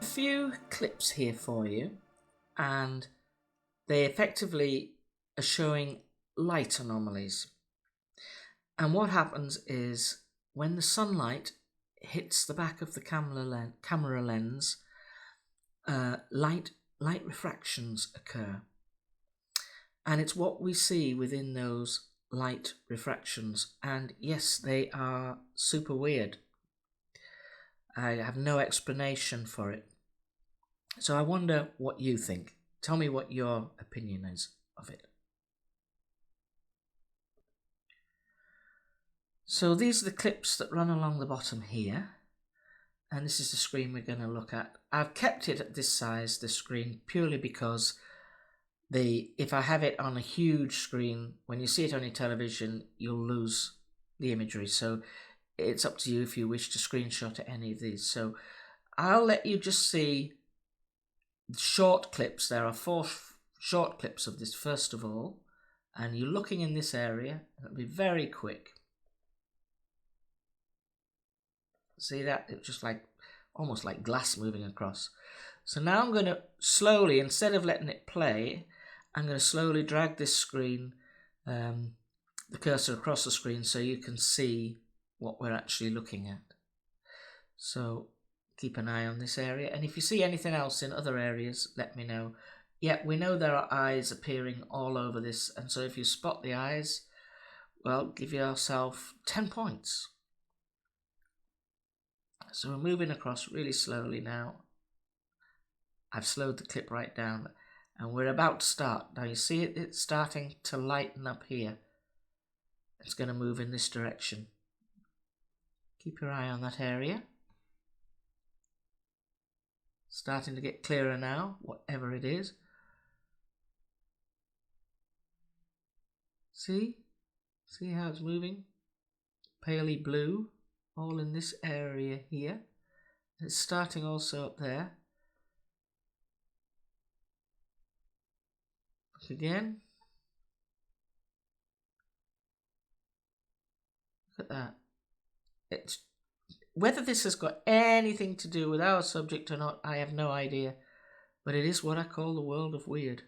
Few clips here for you, and they effectively are showing light anomalies. And what happens is when the sunlight hits the back of the camera lens, light refractions occur, and it's what we see within those light refractions. And yes, they are super weird. I have no explanation for it. So I wonder what you think. Tell me what your opinion is of it. So these are the clips that run along the bottom here. And this is the screen we're going to look at. I've kept it at this size, the screen, purely because if I have it on a huge screen, when you see it on your television, you'll lose the imagery. So it's up to you if you wish to screenshot any of these. So I'll let you just see short clips. There are 4 short clips of this first of all, and you're looking in this area. It'll be very quick. See that? It's just like almost like glass moving across. So now I'm going to slowly, instead of letting it play, I'm going to slowly drag this screen, the cursor across the screen, so you can see what we're actually looking at. So keep an eye on this area, and if you see anything else in other areas, let me know. Yeah, we know there are eyes appearing all over this, and so if you spot the eyes, well, give yourself 10 points. So we're moving across really slowly now. I've slowed the clip right down, and we're about to start. Now you see it's starting to lighten up here. It's going to move in this direction. Keep your eye on that area. Starting to get clearer now, whatever it is. See how it's moving? Paley blue, all in this area here. It's starting also up there. Look again. Look at that. It's whether this has got anything to do with our subject or not, I have no idea. But it is what I call the world of weird.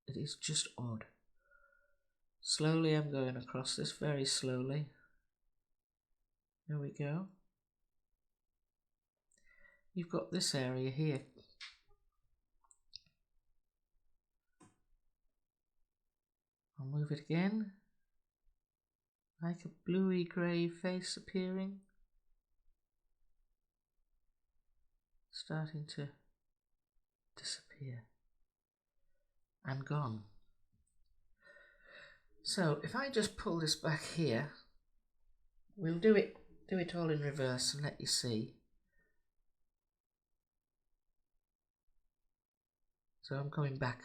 It is just odd. Slowly I'm going across this, very slowly. There we go. You've got this area here. I'll move it again. Like a bluey grey face appearing. Starting to disappear. And gone. So if I just pull this back here, we'll do it all in reverse and let you see. So I'm coming back.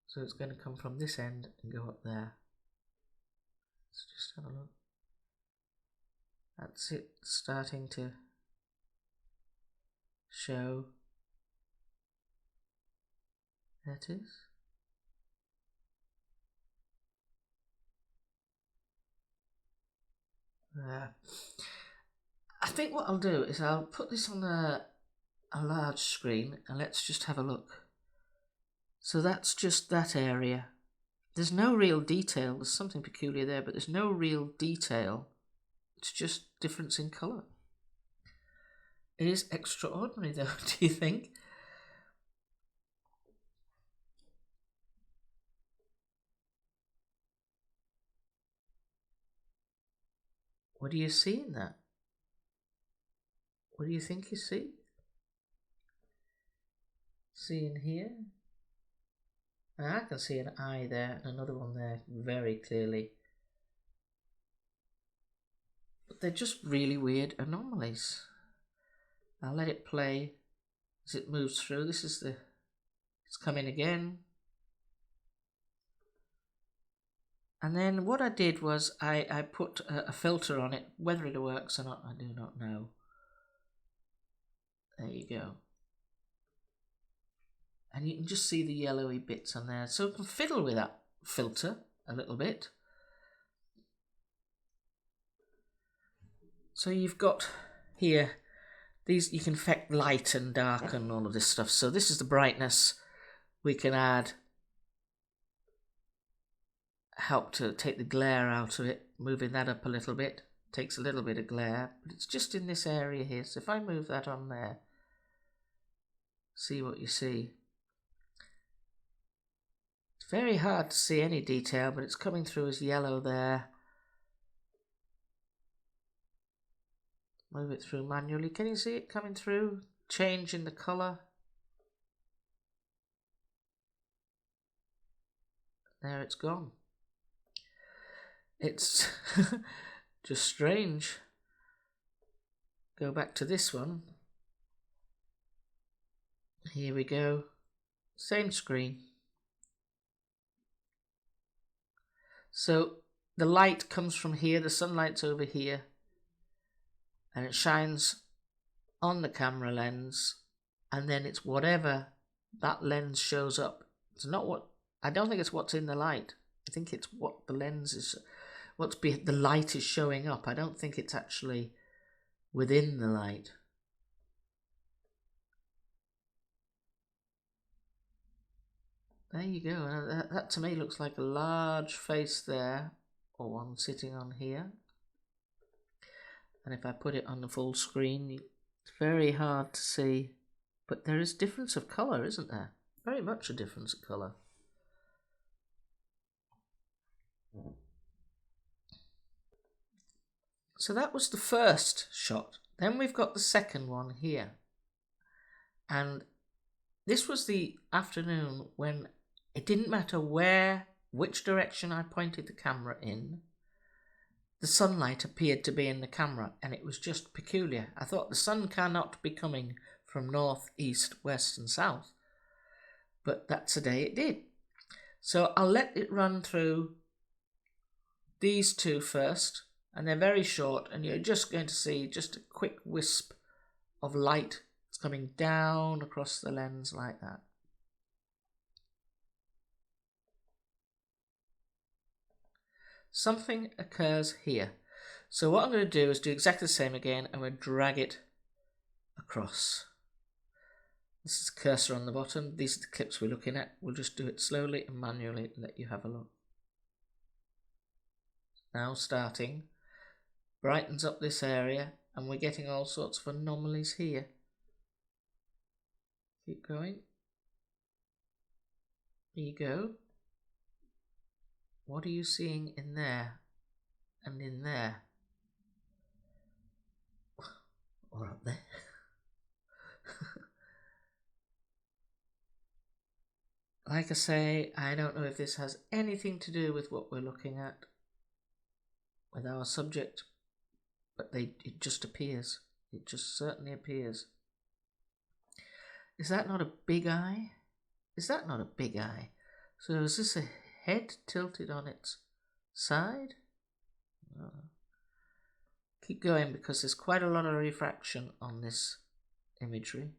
So it's going to come from this end and go up there. Let's just have a look. That's it, starting to show. There it is. I think what I'll do is I'll put this on a large screen and let's just have a look. So that's just that area. there's no real detail. There's something peculiar there, but there's no real detail. It's just difference in colour. It is extraordinary though, do you think? What do you see in that? What do you think you see? See in here? I can see an eye there and another one there very clearly. But they're just really weird anomalies. I'll let it play as it moves through. It's coming again. And then what I did was I put a filter on it. Whether it works or not, I do not know. There you go. And you can just see the yellowy bits on there. So I can fiddle with that filter a little bit. So you've got here, these you can affect light and dark and all of this stuff. So this is the brightness. We can add, help to take the glare out of it, moving that up a little bit. Takes a little bit of glare, but it's just in this area here. So if I move that on there, see what you see. It's very hard to see any detail, but it's coming through as yellow there. Move it through manually. Can you see it coming through? Change in the colour. There it's gone. It's just strange. Go back to this one. Here we go. Same screen. So the light comes from here, the sunlight's over here, and it shines on the camera lens, and then it's whatever that lens shows up. It's not what, I don't think it's what's in the light. I think it's what the lens is, the light is showing up. I don't think it's actually within the light. There you go. That to me looks like a large face there, or one sitting on here. And if I put it on the full screen, it's very hard to see. But there is difference of colour, isn't there? Very much a difference of colour. So that was the first shot. Then we've got the second one here. And this was the afternoon when it didn't matter which direction I pointed the camera in, the sunlight appeared to be in the camera, and it was just peculiar. I thought the sun cannot be coming from north, east, west and south. But that's the day it did. So I'll let it run through these two first, and they're very short, and you're just going to see just a quick wisp of light. It's coming down across the lens like that. Something occurs here. So what I'm going to do is do exactly the same again. I'm going to drag it across. This is the cursor on the bottom. These are the clips we're looking at. We'll just do it slowly and manually and let you have a look. Now starting. Brightens up this area and we're getting all sorts of anomalies here. Keep going. There you go. What are you seeing in there and in there? Or up there? Like I say, I don't know if this has anything to do with what we're looking at, with our subject, but it just appears. It just certainly appears. Is that not a big eye? Is that not a big eye? So is this a head tilted on its side? Keep going because there's quite a lot of refraction on this imagery.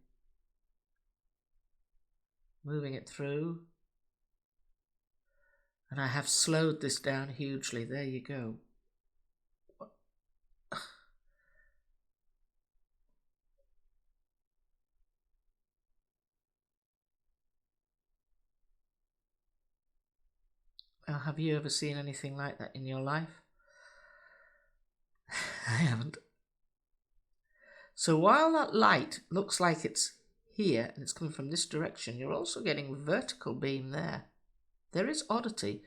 Moving it through. And I have slowed this down hugely. There you go. Have you ever seen anything like that in your life? I haven't. So while that light looks like it's here and it's coming from this direction, you're also getting vertical beam there. There is oddity,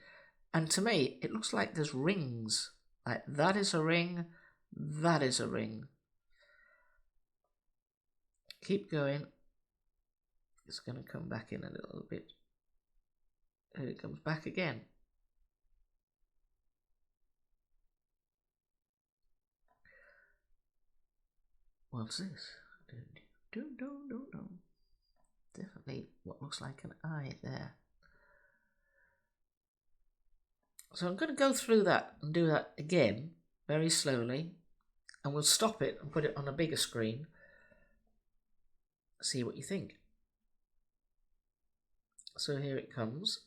and to me it looks like there's rings. Like that is a ring, that is a ring. Keep going. It's going to come back in a little bit. Here it comes back again. What's this? Definitely what looks like an eye there. So I'm going to go through that and do that again very slowly, and we'll stop it and put it on a bigger screen. See what you think. So here it comes.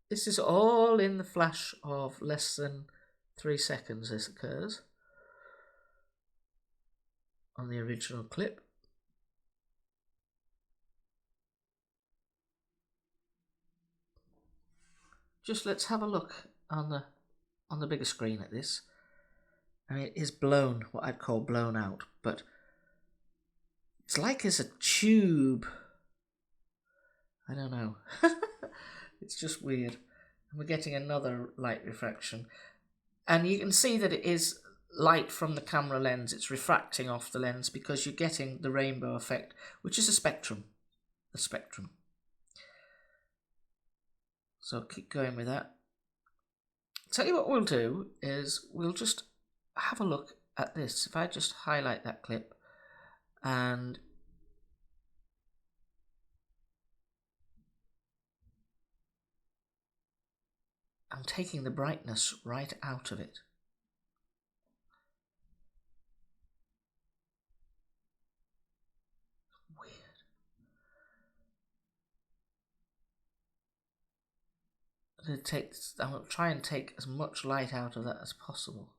This is all in the flash of less than 3 seconds this occurs on the original clip. Just let's have a look on the bigger screen at this. I mean, it is blown, what I'd call blown out, but it's like it's a tube. I don't know. It's just weird. And we're getting another light refraction. And you can see that it is light from the camera lens. It's refracting off the lens because you're getting the rainbow effect, which is a spectrum. The spectrum. So keep going with that. Tell you what we'll do is we'll just have a look at this. If I just highlight that clip and I'm taking the brightness right out of it. Weird. I'm going to try and take as much light out of that as possible.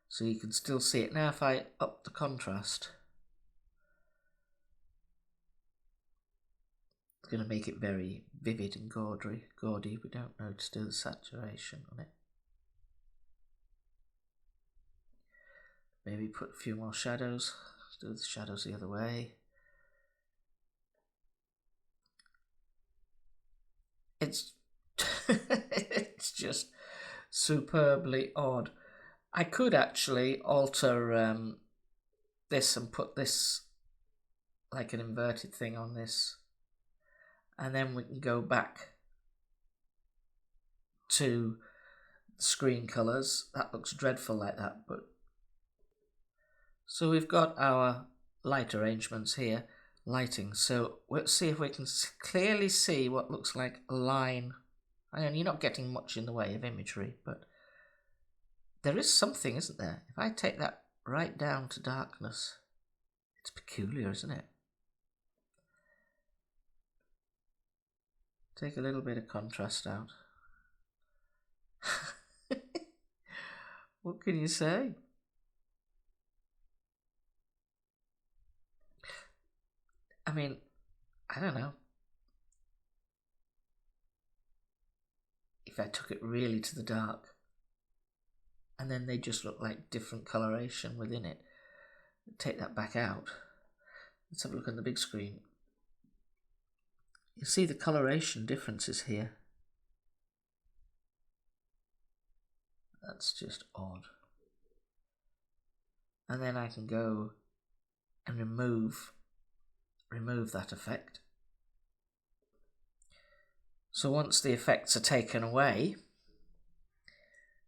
So you can still see it. Now if I up the contrast, it's going to make it very vivid and gaudy. We don't know to do the saturation on it. Maybe put a few more shadows. Let's do the shadows the other way. It's it's just superbly odd. I could actually alter this and put this like an inverted thing on this, and then we can go back to screen colors. That looks dreadful like that, but so we've got our light arrangements here, lighting. So let's see if we can clearly see what looks like a line. I mean, you're not getting much in the way of imagery, but there is something, isn't there? If I take that right down to darkness, it's peculiar, isn't it? Take a little bit of contrast out. What can you say? I mean, I don't know. If I took it really to the dark, and then they just look like different coloration within it. Take that back out. Let's have a look on the big screen. You see the coloration differences here. That's just odd. And then I can go and remove that effect. So once the effects are taken away,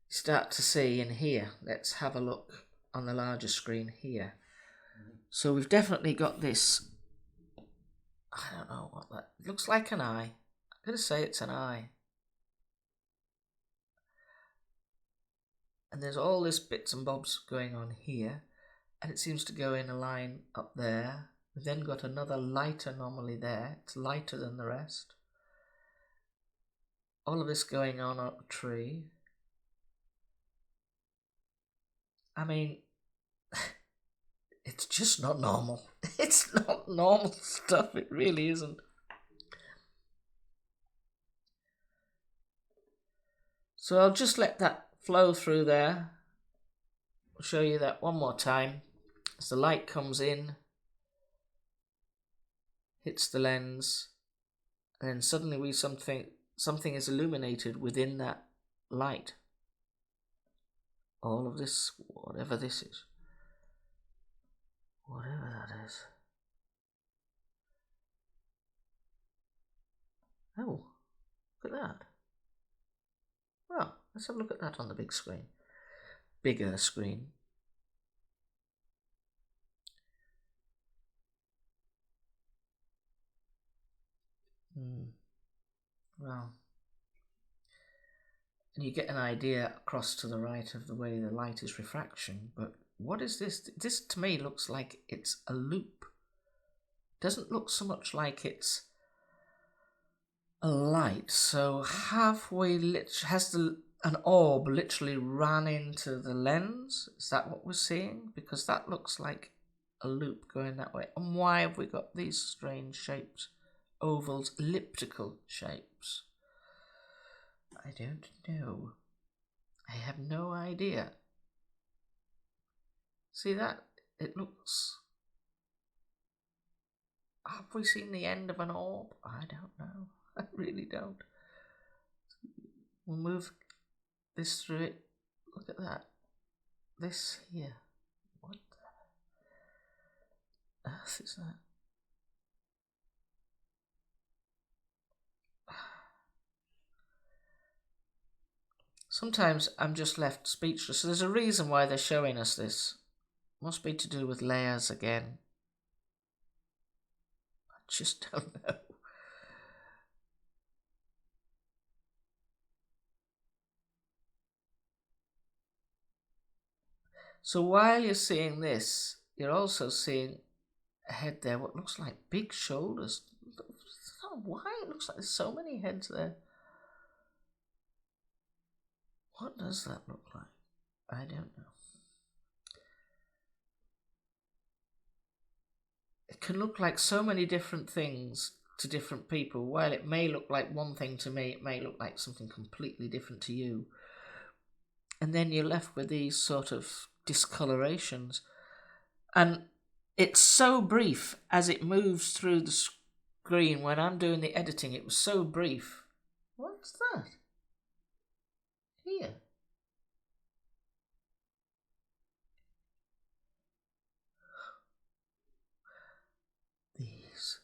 you start to see in here. Let's have a look on the larger screen here. So we've definitely got this, I don't know what that looks like, an eye. I'm going to say it's an eye. And there's all this bits and bobs going on here, and it seems to go in a line up there. We've then got another light anomaly there. It's lighter than the rest. All of this going on up a tree. I mean, it's just not normal. It's not normal stuff, it really isn't. So I'll just let that flow through there. I'll show you that one more time. As the light comes in, hits the lens, and then suddenly something is illuminated within that light. All of this, whatever this is. Whatever that is. Oh, look at that. Well, let's have a look at that on the big screen. Bigger screen. Well, and you get an idea across to the right of the way the light is refraction, but what is this? This to me looks like it's a loop. Doesn't look so much like it's a light. So has an orb literally ran into the lens? Is that what we're seeing? Because that looks like a loop going that way. And why have we got these strange shapes? Ovals, elliptical shapes. I don't know. I have no idea. See that? It looks... Have we seen the end of an orb? I don't know. I really don't. We'll move this through it. Look at that. This here. What the earth is that? Sometimes I'm just left speechless. There's a reason why they're showing us this. Must be to do with layers again. I just don't know. So while you're seeing this, you're also seeing a head there, what looks like big shoulders. I don't know why it looks like there's so many heads there. What does that look like? I don't know. It can look like so many different things to different people. While it may look like one thing to me, it may look like something completely different to you. And then you're left with these sort of discolorations. And it's so brief as it moves through the screen. When I'm doing the editing, it was so brief. What's that? Here. These.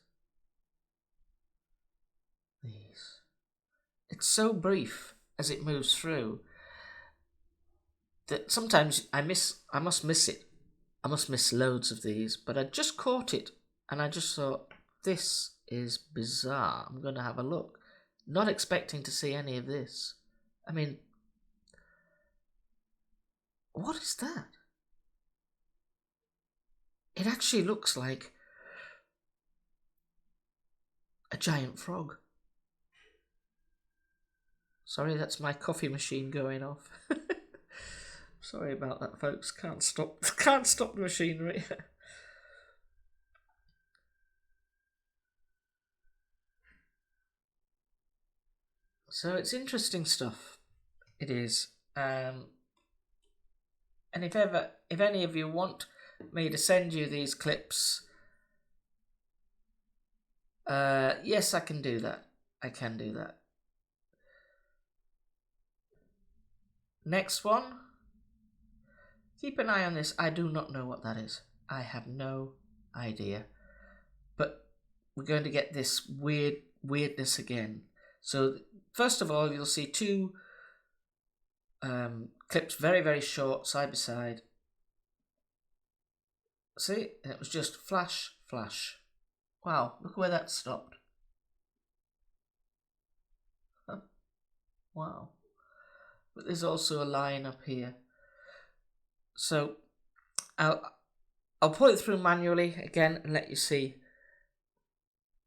It's so brief as it moves through that sometimes I must miss it. I must miss loads of these, but I just caught it and I just thought, this is bizarre. I'm going to have a look. Not expecting to see any of this. I mean, what is that? It actually looks like a giant frog. Sorry, that's my coffee machine going off. Sorry about that, folks. Can't stop the machinery. So it's interesting stuff. It is. And if any of you want me to send you these clips, yes, I can do that. I can do that. Next one. Keep an eye on this. I do not know what that is. I have no idea. But we're going to get this weirdness again. So first of all, you'll see two clips, very, very short, side by side. See? And it was just flash, flash. Wow, look where that stopped. Huh. Wow. But there's also a line up here. So I'll put it through manually again and let you see.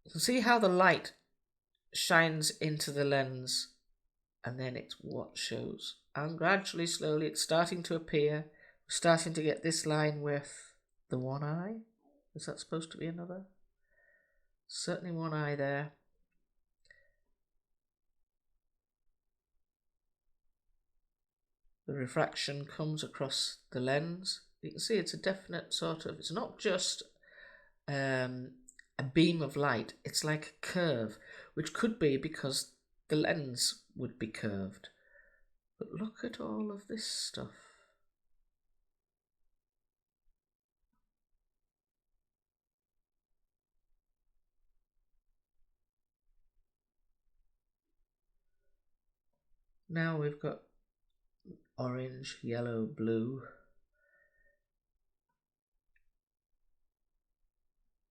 You can see how the light shines into the lens and then it's what shows. And gradually, slowly, it's starting to appear. We're starting to get this line with the one eye. Is that supposed to be another? Certainly one eye there. The refraction comes across the lens. You can see it's a definite sort of, it's not just a beam of light, it's like a curve, which could be because the lens would be curved. But look at all of this stuff. Now we've got orange, yellow, blue.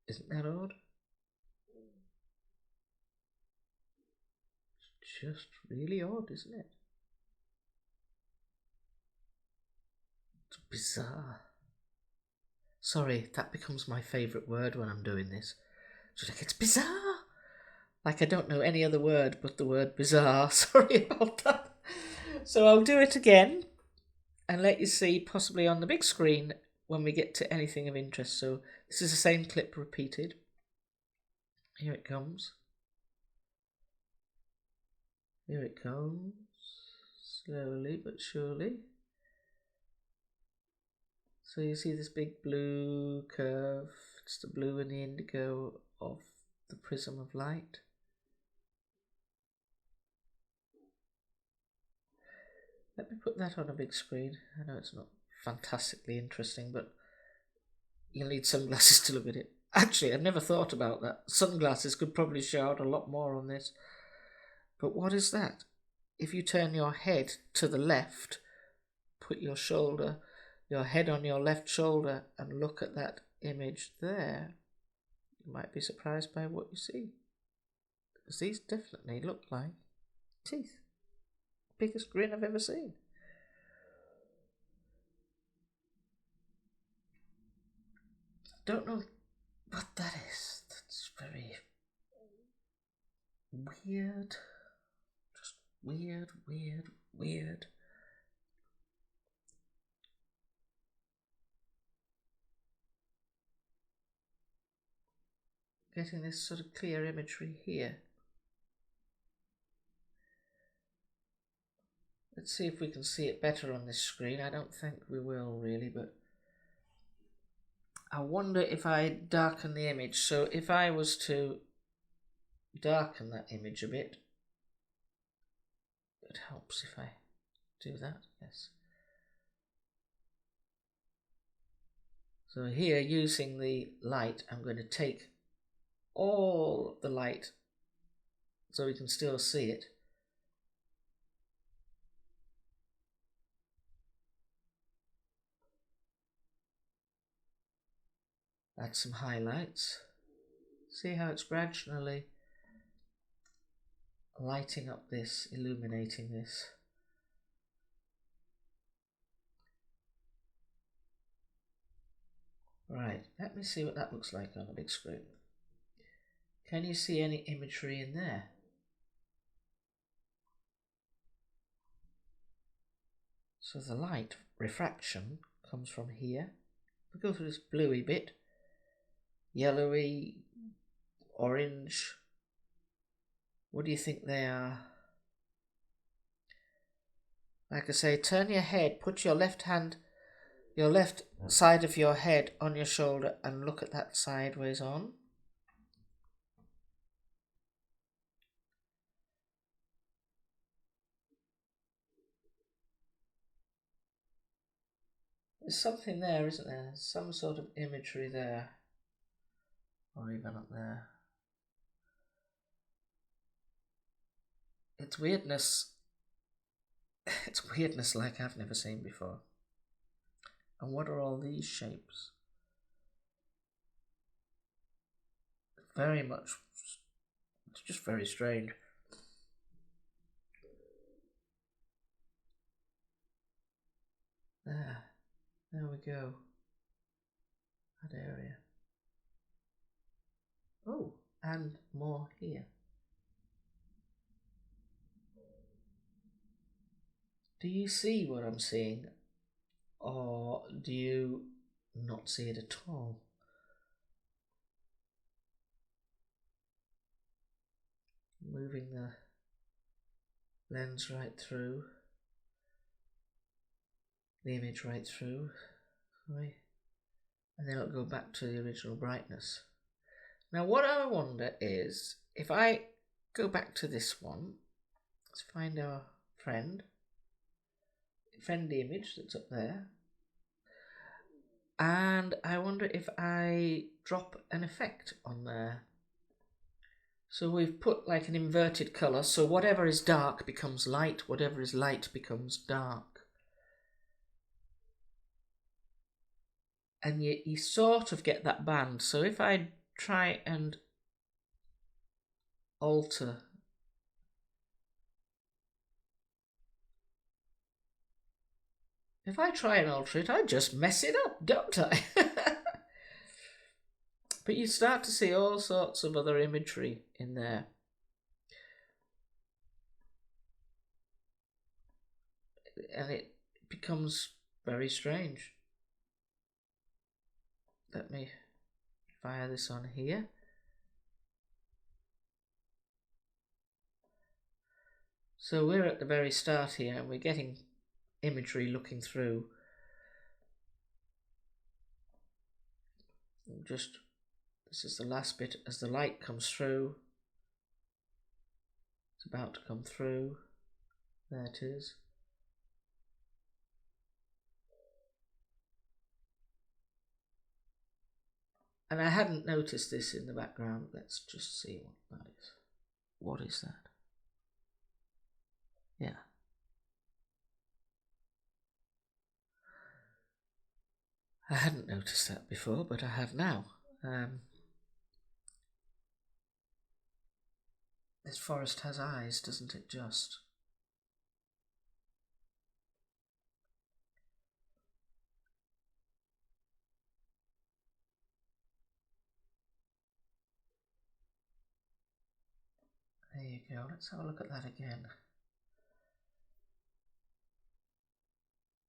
Isn't that odd? It's just really odd, isn't it? It's bizarre. Sorry, that becomes my favourite word when I'm doing this. It's like, it's bizarre. Like I don't know any other word but the word bizarre. Sorry about that. So I'll do it again and let you see possibly on the big screen when we get to anything of interest. So this is the same clip repeated. Here it comes. Here it comes. Slowly but surely. So you see this big blue curve. It's the blue and the indigo of the prism of light. Let me put that on a big screen. I know it's not fantastically interesting, but you'll need sunglasses to look at it. Actually, I've never thought about that. Sunglasses could probably show out a lot more on this. But what is that? If you turn your head to the left, put your head on your left shoulder and look at that image there, you might be surprised by what you see. Because these definitely look like teeth. Biggest grin I've ever seen. Don't know what that is. That's very weird. Just weird, weird, weird. Getting this sort of clear imagery here. Let's see if we can see it better on this screen. I don't think we will really, but I wonder if I darken the image. So if I was to darken that image a bit, it helps if I do that, yes. So here, using the light, I'm going to take all the light so we can still see it. Add some highlights. See how it's gradually lighting up this, illuminating this. Right, let me see what that looks like on the big screen. Can you see any imagery in there? So the light refraction comes from here. We go through this bluey bit, yellowy, orange. What do you think they are? Like I say, turn your head, put your left side of your head on your shoulder and look at that sideways on. There's something there, isn't there? Some sort of imagery there. Or even up there. It's weirdness. It's weirdness like I've never seen before. And what are all these shapes? Very much. It's just very strange. There we go. That area. Oh, and more here. Do you see what I'm seeing? Or do you not see it at all? moving the lens right through, the image right through, right, and then it'll go back to the original brightness. Now what I wonder is, if I go back to this one, let's find our friendly image that's up there, and I wonder if I drop an effect on there. So we've put like an inverted colour, so whatever is dark becomes light, whatever is light becomes dark. And you sort of get that band. So if I try and alter, it, I just mess it up, don't I? But you start to see all sorts of other imagery in there. And it becomes very strange. Let me fire this on here. So we're at the very start here and we're getting imagery looking through. This is the last bit as the light comes through. It's about to come through. There it is. And I hadn't noticed this in the background. Let's just see what that is. What is that? Yeah. I hadn't noticed that before, but I have now. This forest has eyes, doesn't it just? There you go. Let's have a look at that again.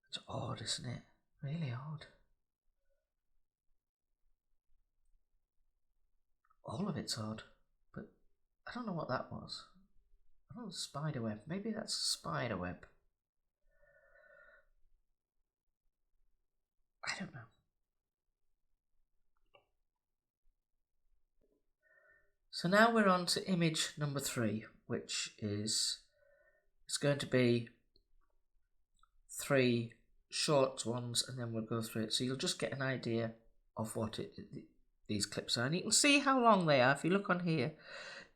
It's odd, isn't it? Really odd. All of it's odd, but I don't know what that was. Oh, spider web. Maybe that's a spider web. I don't know. So now we're on to image number 3, which is, it's going to be 3 short ones and then we'll go through it. So you'll just get an idea of what these clips are. And you can see how long they are. If you look on here,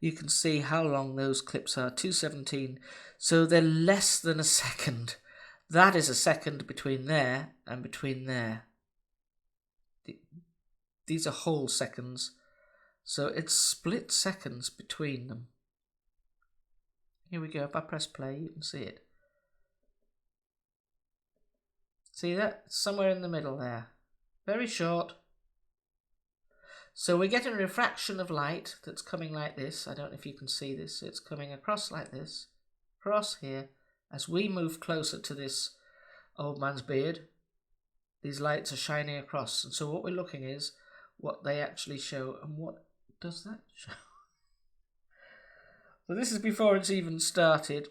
you can see how long those clips are, 2:17. So they're less than a second. That is a second between there and between there. These are whole seconds. So it's split seconds between them. Here we go. If I press play, you can see it. See that? Somewhere in the middle there. Very short. So we're getting a refraction of light that's coming like this. I don't know if you can see this. It's coming across like this. Across here. As we move closer to this old man's beard, these lights are shining across. And so what we're looking is what they actually show. And what does that show? So this is before it's even started.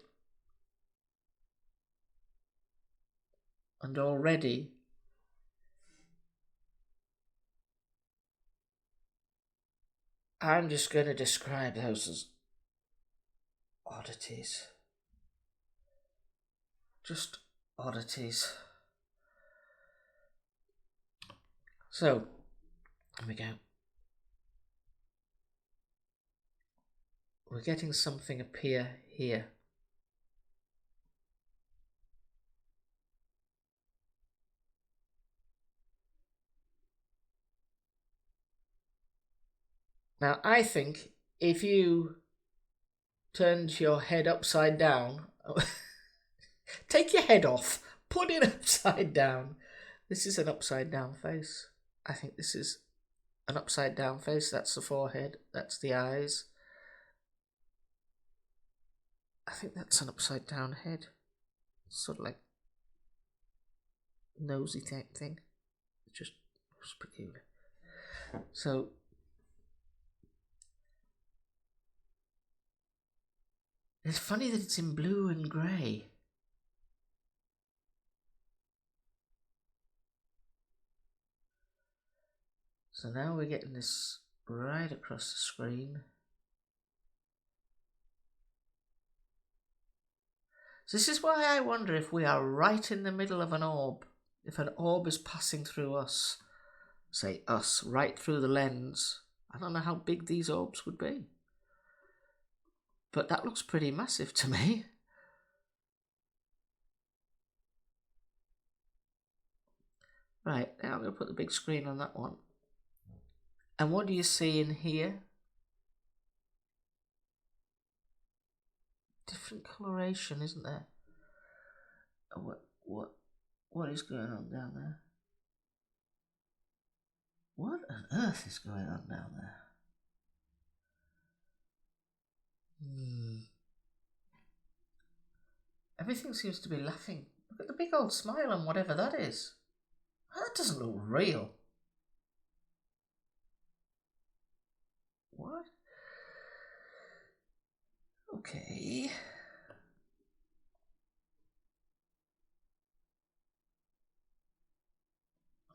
And already I'm just going to describe those as oddities. Just oddities. So, here we go. We're getting something appear here. Now, I think if you turned your head upside down, take your head off, put it upside down. This is an upside down face. I think this is an upside down face. That's the forehead, that's the eyes. I think that's an upside down head. Sort of like nosy type thing. It's just peculiar. So It's funny that it's in blue and grey. So now we're getting this right across the screen. So this is why I wonder if we are right in the middle of an orb. If an orb is passing through us, say us, right through the lens. I don't know how big these orbs would be. But that looks pretty massive to me. Right, now I'm going to put the big screen on that one. And what do you see in here? Different coloration, isn't there? Oh, what is going on down there? What on earth is going on down there? Everything seems to be laughing. Look at the big old smile on whatever that is. That doesn't look real. What? Okay.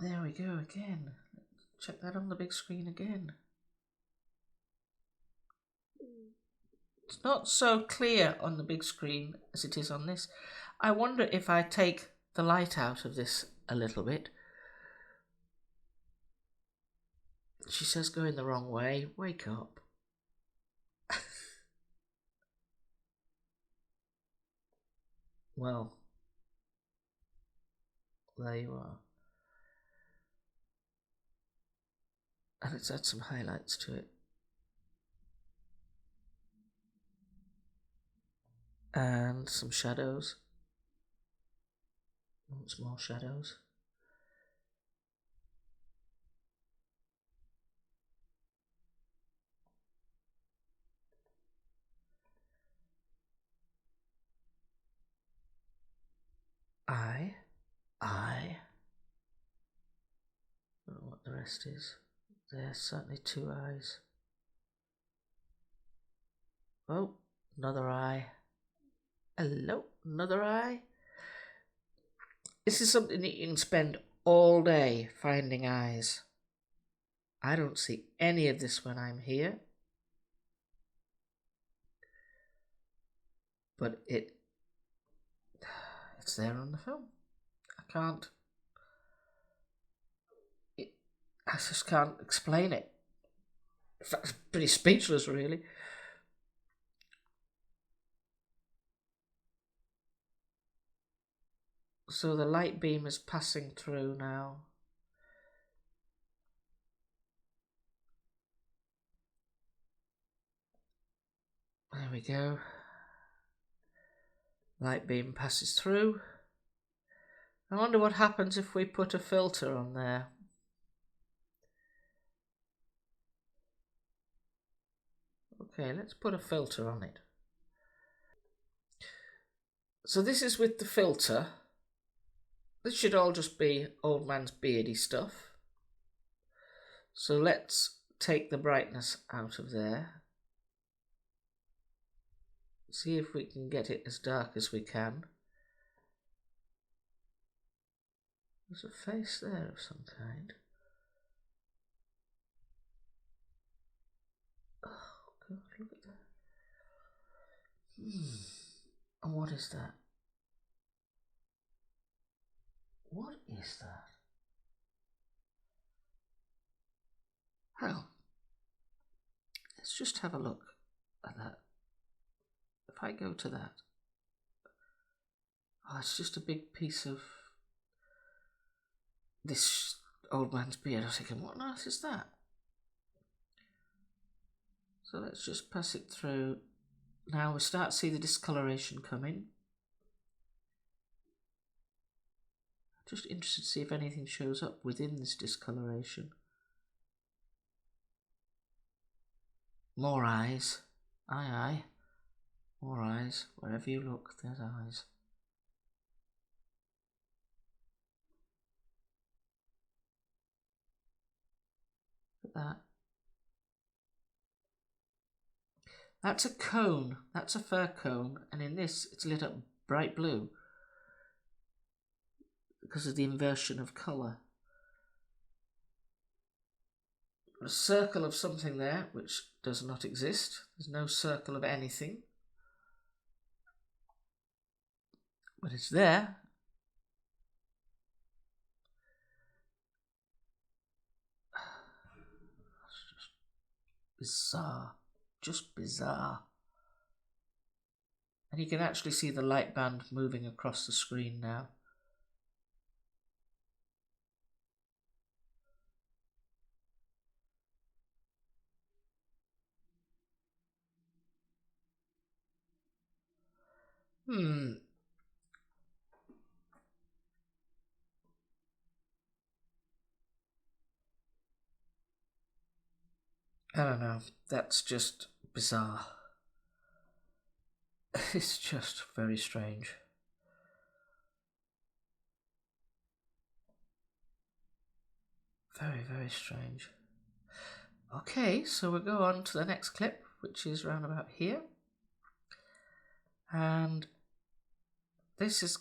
There we go again. Check that on the big screen again. It's not so clear on the big screen as it is on this. I wonder if I take the light out of this a little bit. She says going the wrong way. Wake up. Well, there you are. And let's add some highlights to it. And some shadows. Some more shadows. I don't know what the rest is. There's certainly two eyes. Oh, another eye. Hello, another eye. This is something that you can spend all day finding eyes. I don't see any of this when I'm here. But it's there on the film. I just can't explain it. In fact, it's pretty speechless, really. So the light beam is passing through now. There we go. Light beam passes through. I wonder what happens if we put a filter on there. Okay, let's put a filter on it. So this is with the filter. This should all just be old man's beardy stuff. So let's take the brightness out of there. See if we can get it as dark as we can. There's a face there of some kind. Oh God, look at that. And what is that? What is that? Well, let's just have a look at that. If I go to that, oh, it's just a big piece of this old man's beard. I was thinking, what on earth is that? So let's just pass it through. Now we start to see the discoloration coming. Just interested to see if anything shows up within this discoloration. More eyes. Aye, aye. More eyes. Wherever you look, there's eyes. Look at that. That's a cone. That's a fir cone. And in this, it's lit up bright blue because of the inversion of colour. A circle of something there, which does not exist. There's no circle of anything. But it's there. It's just bizarre. Just bizarre. And you can actually see the light band moving across the screen now. I don't know. That's just bizarre. It's just very strange. Very, very strange. Okay, so we'll go on to the next clip, which is round about here. And this is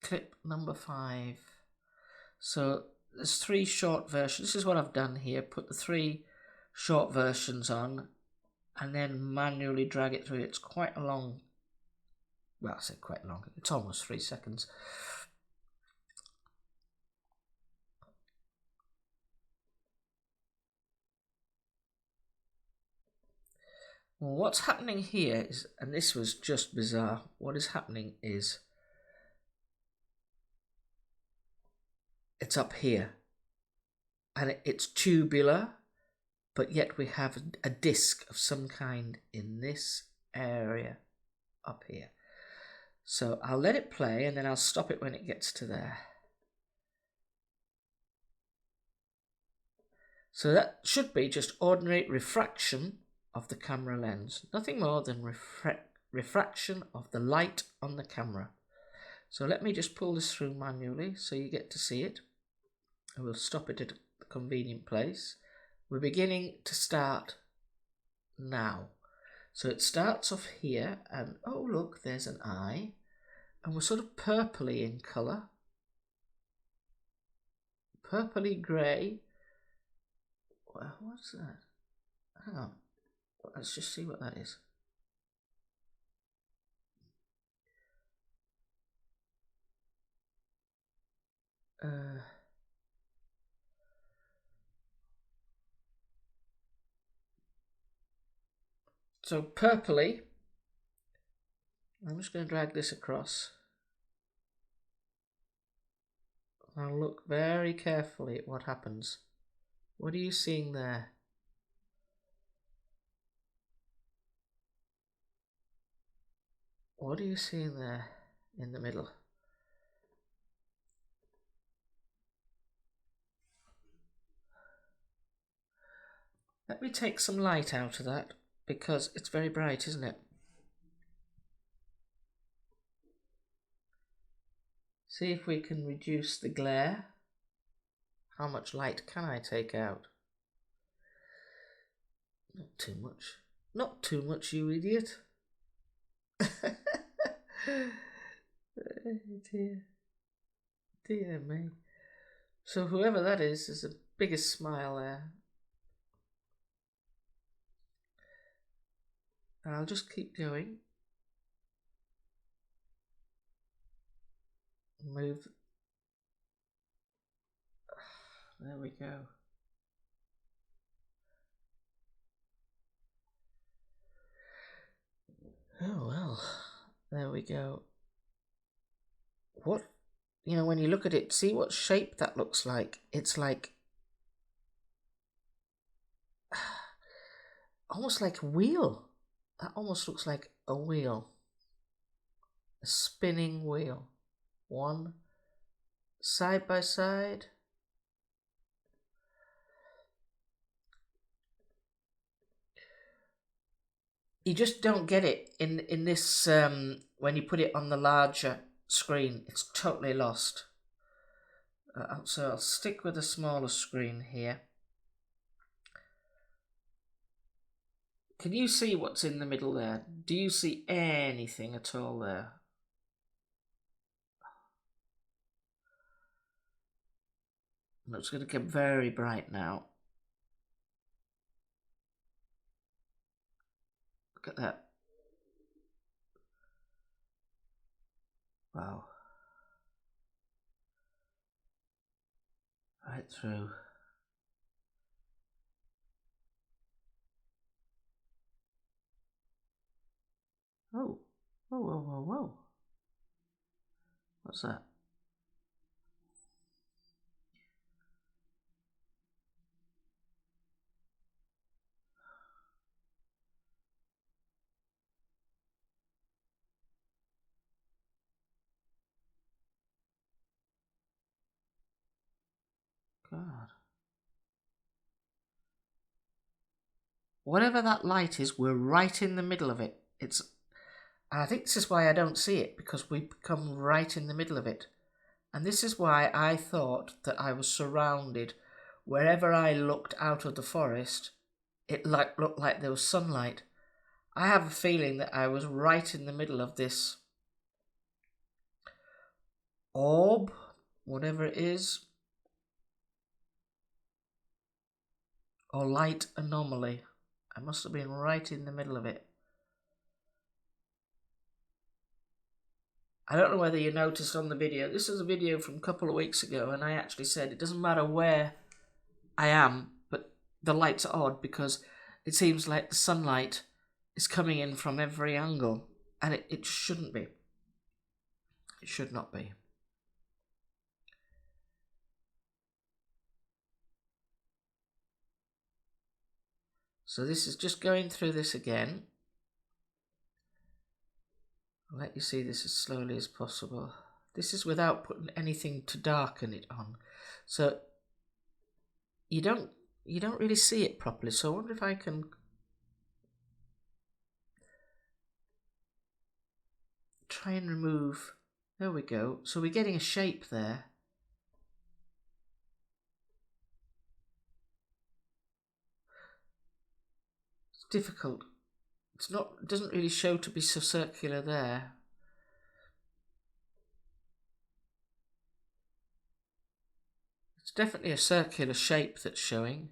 clip number 5. So there's 3 short versions. This is what I've done here. Put the 3 short versions on and then manually drag it through. It's quite a long, well, I say quite long. It's almost 3 seconds. Well, what's happening here is, and this was just bizarre, what is happening is it's up here and it's tubular, but yet we have a disc of some kind in this area up here. So I'll let it play and then I'll stop it when it gets to there. So that should be just ordinary refraction of the camera lens. Nothing more than refraction of the light on the camera. So let me just pull this through manually so you get to see it. And we'll stop it at a convenient place. We're beginning to start now. So it starts off here and oh look, there's an eye. And we're sort of purpley in colour. Purpley grey. Well, what's that? Hang on. Let's just see what that is. So purpley, I'm just going to drag this across. I'll look very carefully at what happens. What are you seeing there? What are you seeing there in the middle? Let me take some light out of that because it's very bright, isn't it? See if we can reduce the glare. How much light can I take out? Not too much. Not too much, you idiot. Dear. Dear me. So whoever that is the biggest smile there. And I'll just keep going. Move. There we go. Oh well, there we go. What, you know, when you look at it, see what shape that looks like. It's like almost like a wheel. That almost looks like a wheel. A spinning wheel. One side by side. You just don't get it in this when you put it on the larger screen. It's totally lost. So I'll stick with the smaller screen here. Can you see what's in the middle there? Do you see anything at all there? It's going to get very bright now. Look at that. Wow. Right through. Oh. Whoa, whoa, whoa, whoa. What's that? God. Whatever that light is, we're right in the middle of it. I think this is why I don't see it, because we become right in the middle of it. And this is why I thought that I was surrounded. Wherever I looked out of the forest, it looked like there was sunlight. I have a feeling that I was right in the middle of this orb, whatever it is, or light anomaly. I must have been right in the middle of it. I don't know whether you noticed on the video, this is a video from a couple of weeks ago, and I actually said it doesn't matter where I am, but the light's odd because it seems like the sunlight is coming in from every angle, and it shouldn't be. It should not be. So this is just going through this again. I'll let you see this as slowly as possible. This is without putting anything to darken it on. So you don't really see it properly. So I wonder if I can try and remove. There we go. So we're getting a shape there. It's difficult. It doesn't really show to be so circular there. It's definitely a circular shape that's showing.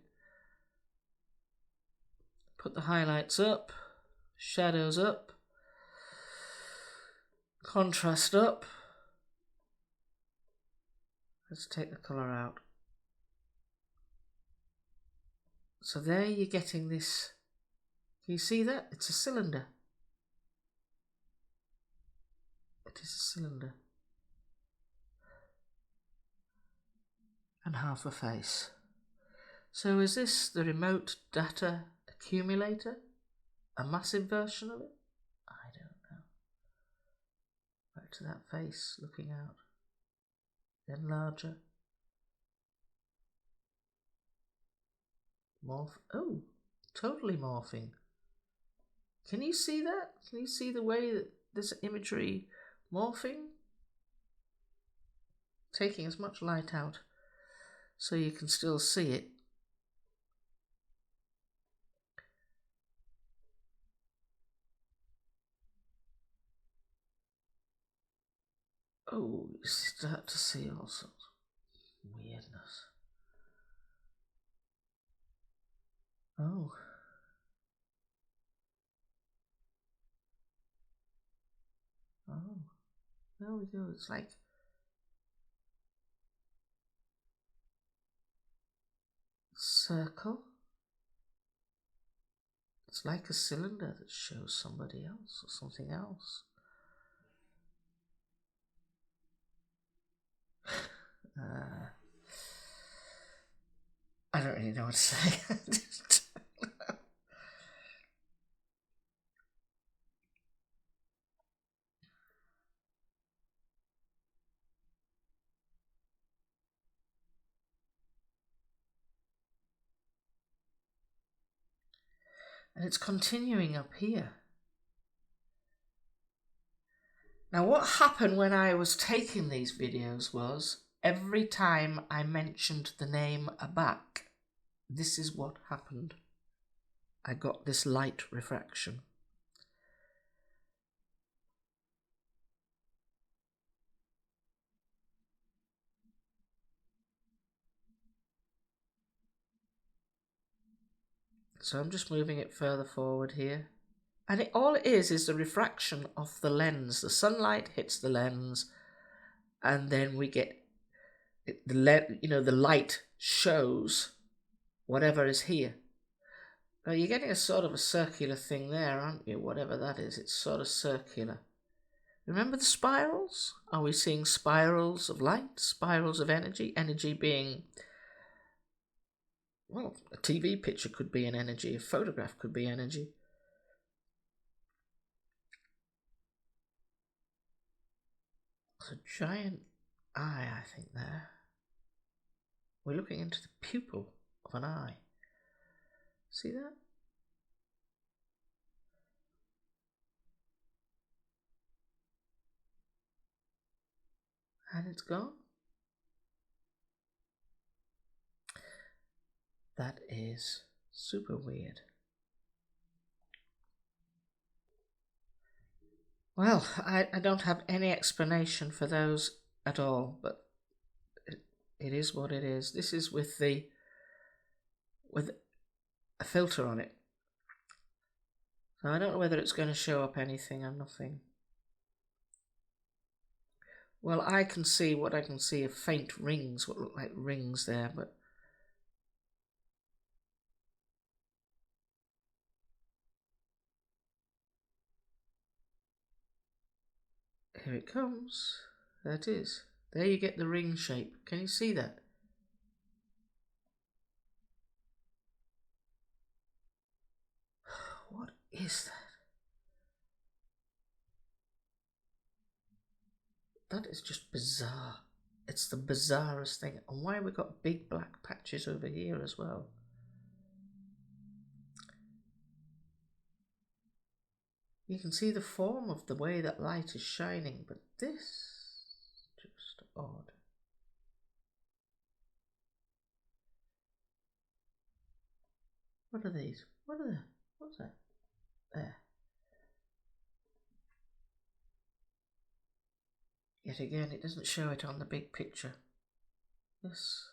Put the highlights up, shadows up, contrast up. Let's take the colour out. So there you're getting this. Can you see that? It's a cylinder. It is a cylinder. And half a face. So is this the remote data accumulator? A massive version of it? I don't know. Back to that face looking out. Then larger. Oh, totally morphing. Can you see that? Can you see the way that this imagery morphing? Taking as much light out so you can still see it. Oh, you start to see all sorts of weirdness. Oh. Oh. There we go. It's like circle. It's like a cylinder that shows somebody else or something else. I don't really know what to say. And it's continuing up here. Now what happened when I was taking these videos was every time I mentioned the name Abak, this is what happened. I got this light refraction. So I'm just moving it further forward here. And all it is the refraction of the lens. The sunlight hits the lens, and then we get the light shows whatever is here. Now you're getting a sort of a circular thing there, aren't you? Whatever that is, it's sort of circular. Remember the spirals? Are we seeing spirals of light, spirals of energy? Energy being, well, a TV picture could be an energy, a photograph could be energy. There's a giant eye, I think, there. We're looking into the pupil of an eye. See that? And it's gone. That is super weird. Well, I don't have any explanation for those at all, but it is what it is. This is with a filter on it. So I don't know whether it's going to show up anything or nothing. Well, I can see what I can see of faint rings, what look like rings there, but here it comes. There it is. There you get the ring shape. Can you see that? What is that? That is just bizarre. It's the bizarrest thing. And why have we got big black patches over here as well? You can see the form of the way that light is shining, but this is just odd. What are these? What are they? What's that? There. Yet again, it doesn't show it on the big picture. This.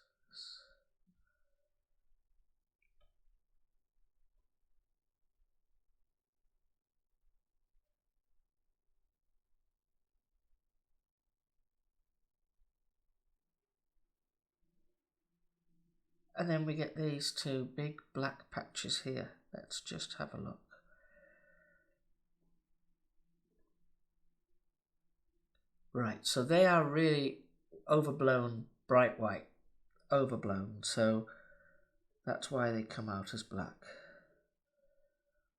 And then we get these two big black patches here. Let's just have a look. Right, so they are really overblown, bright white. Overblown, so that's why they come out as black.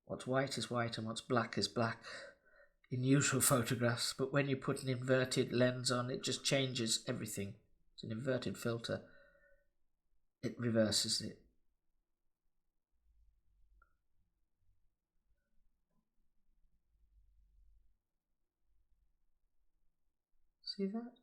What's white is white and what's black is black in usual photographs, but when you put an inverted lens on, it just changes everything. It's an inverted filter. It reverses it. See that?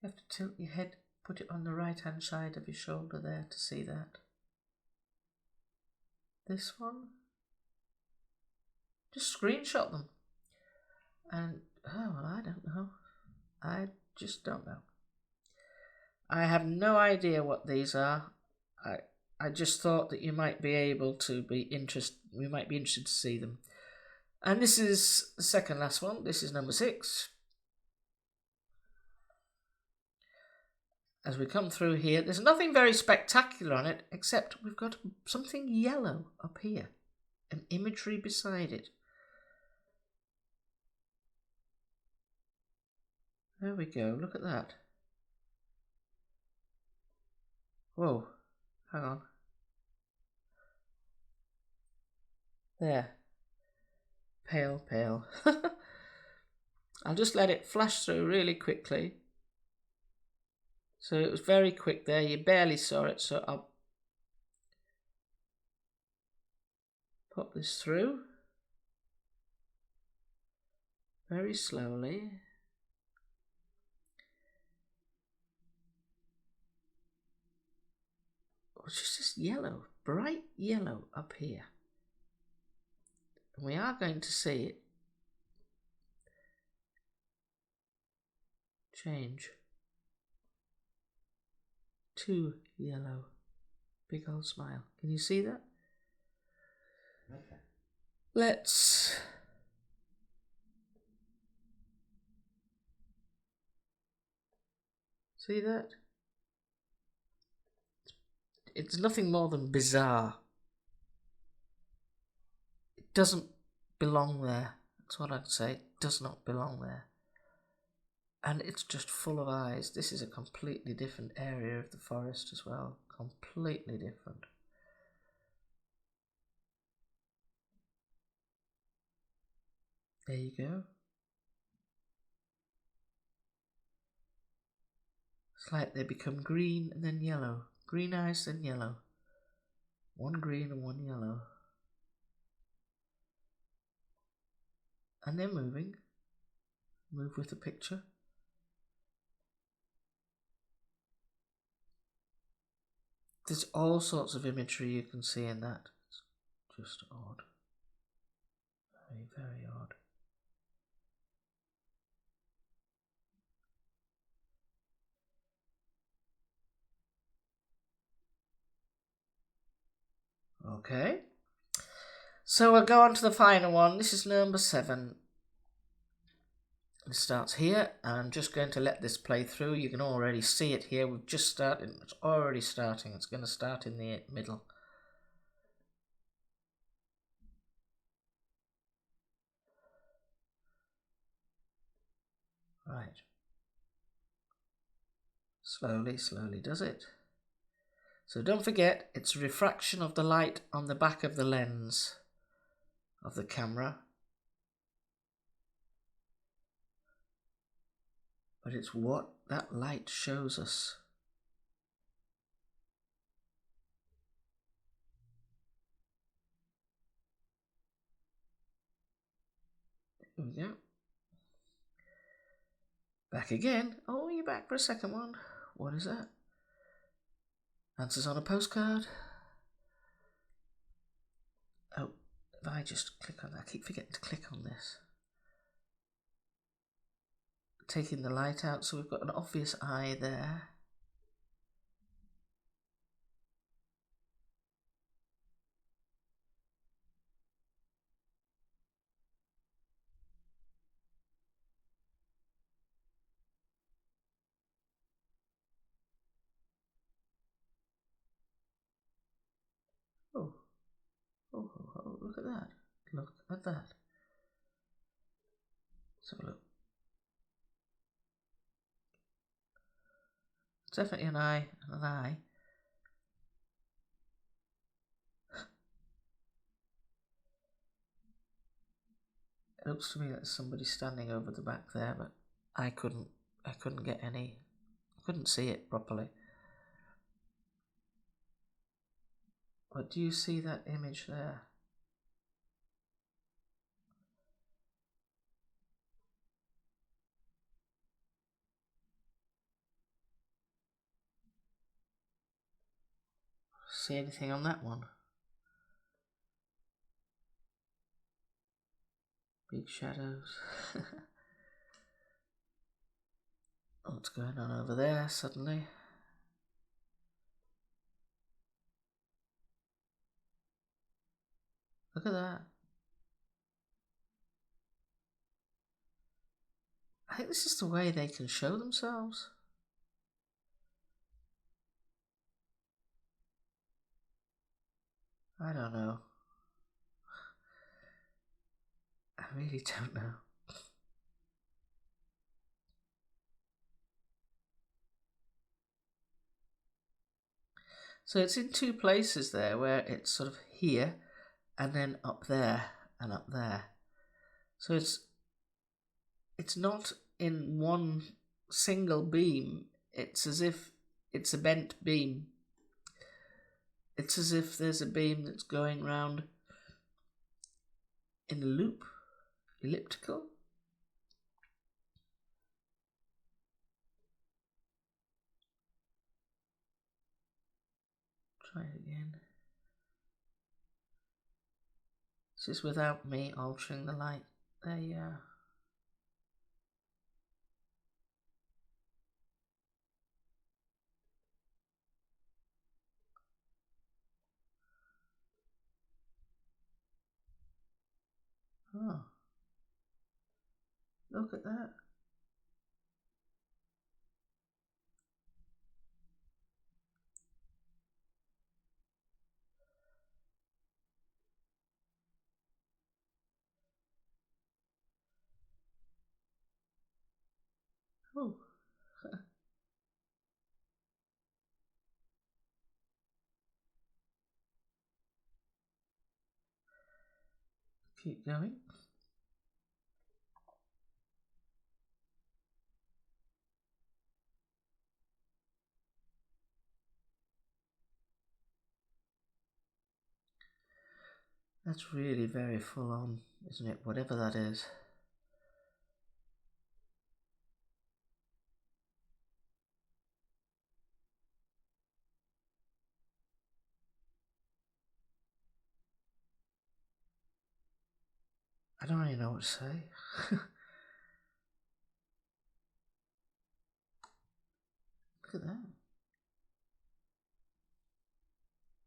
You have to tilt your head, put it on the right hand side of your shoulder there to see that. This one, just screenshot them. And, oh, well, I don't know. I just don't know. I have no idea what these are. I just thought that you might be able to be interested, we might be interested to see them. And this is the second last one. This is number 6. As we come through here, there's nothing very spectacular on it, except we've got something yellow up here, an imagery beside it. There we go, look at that. Whoa, hang on. There. Pale, pale. I'll just let it flash through really quickly. So it was very quick there, you barely saw it, so I'll pop this through very slowly. . which is just yellow, bright yellow up here. And we are going to see it change to yellow. Big old smile. Can you see that? Okay. Let's see that. It's nothing more than bizarre. It doesn't belong there. That's what I'd say. It does not belong there. And it's just full of eyes. This is a completely different area of the forest as well. Completely different. There you go. It's like they become green and then yellow. Green eyes, then yellow. One green and one yellow. And they're moving. Move with the picture. There's all sorts of imagery you can see in that. It's just odd. Very, very odd. Okay. So we'll go on to the final one. This is number 7. It starts here. I'm just going to let this play through. You can already see it here. We've just started. It's already starting. It's going to start in the middle. Right. Slowly, slowly does it. So don't forget, it's a refraction of the light on the back of the lens of the camera. But it's what that light shows us. Here we go. Back again. Oh, you're back for a second one. What is that? Answers on a postcard. Oh, if I just click on that, I keep forgetting to click on this. Taking the light out, so we've got an obvious eye there. Oh, oh, oh, oh, look at that. Look at that. Let's have a look. It's definitely an eye and an eye. It looks to me like somebody standing over the back there, but I couldn't get any, I couldn't see it properly. But do you see that image there? See anything on that one? Big shadows. What's going on over there suddenly? Look at that. I think this is the way they can show themselves. I don't know. I really don't know. So it's in two places there where it's sort of here and then up there and up there. So it's not in one single beam. It's as if it's a bent beam. It's as if there's a beam that's going round in a loop, elliptical. try it again. This is without me altering the light. There you are. Oh, look at that. Oh. Keep going. That's really very full on, isn't it? Whatever that is. I don't really know what to say. Look at that.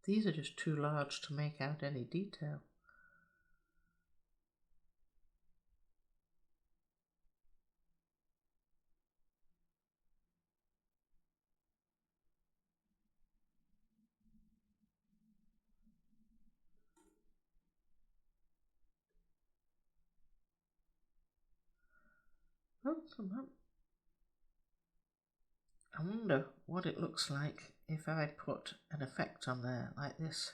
These are just too large to make out any detail. Oh, come on. I wonder what it looks like if I put an effect on there like this.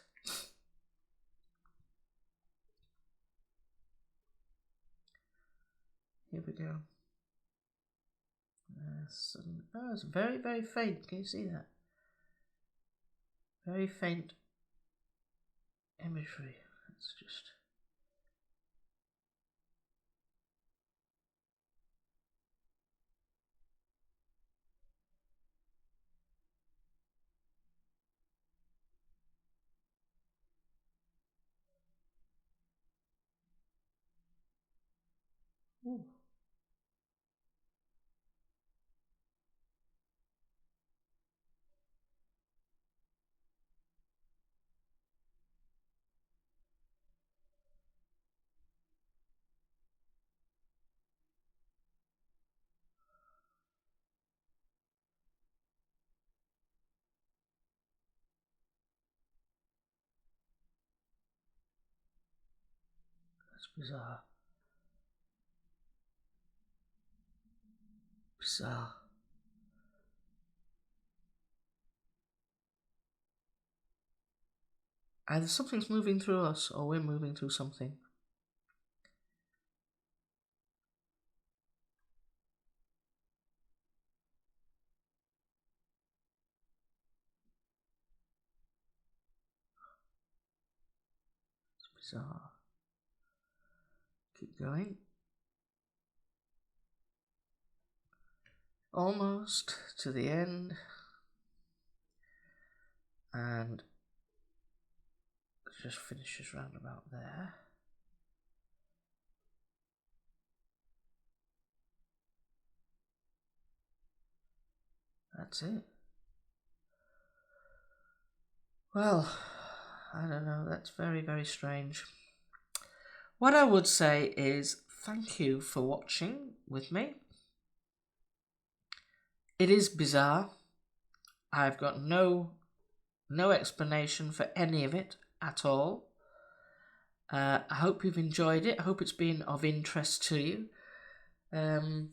Here we go. Oh, it's very, very faint. Can you see that? Very faint imagery. It's just... Ooh. That's bizarre. Bizarre. Either something's moving through us or we're moving through something. It's bizarre. Keep going. Almost to the end. And it just finishes round about there. That's it. Well, I don't know, that's very, very strange. What I would say is thank you for watching with me. It is bizarre. I've got no explanation for any of it at all. I hope you've enjoyed it. I hope it's been of interest to you. And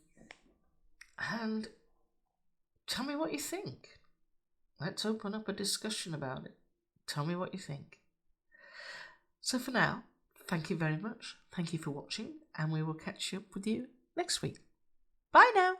tell me what you think. Let's open up a discussion about it. Tell me what you think. So for now, thank you very much. Thank you for watching, and we will catch up with you next week. Bye now.